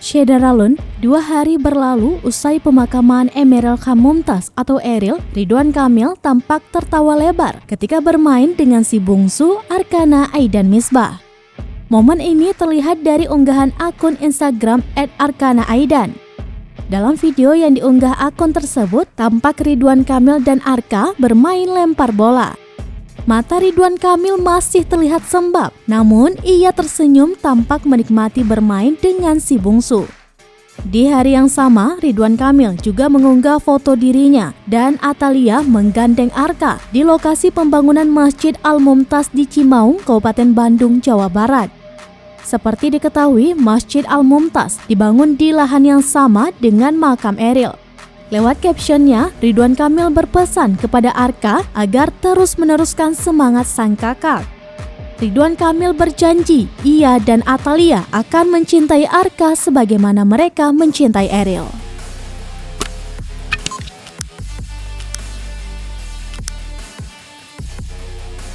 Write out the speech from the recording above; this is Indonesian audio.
Syederalun, 2 hari berlalu usai pemakaman Emeril Khan Mumtaz atau Eril, Ridwan Kamil tampak tertawa lebar ketika bermain dengan si bungsu Arkana Aidan Misbah. Momen ini terlihat dari unggahan akun Instagram @arkanaaidan. Dalam video yang diunggah akun tersebut, tampak Ridwan Kamil dan Arka bermain lempar bola. Mata Ridwan Kamil masih terlihat sembab, namun ia tersenyum tampak menikmati bermain dengan si bungsu. Di hari yang sama, Ridwan Kamil juga mengunggah foto dirinya dan Atalia menggandeng Arka di lokasi pembangunan Masjid Al-Mumtaz di Cimaung, Kabupaten Bandung, Jawa Barat. Seperti diketahui, Masjid Al-Mumtaz dibangun di lahan yang sama dengan makam Eril. Lewat captionnya, Ridwan Kamil berpesan kepada Arka agar terus meneruskan semangat sang kakak. Ridwan Kamil berjanji, ia dan Atalia akan mencintai Arka sebagaimana mereka mencintai Eril.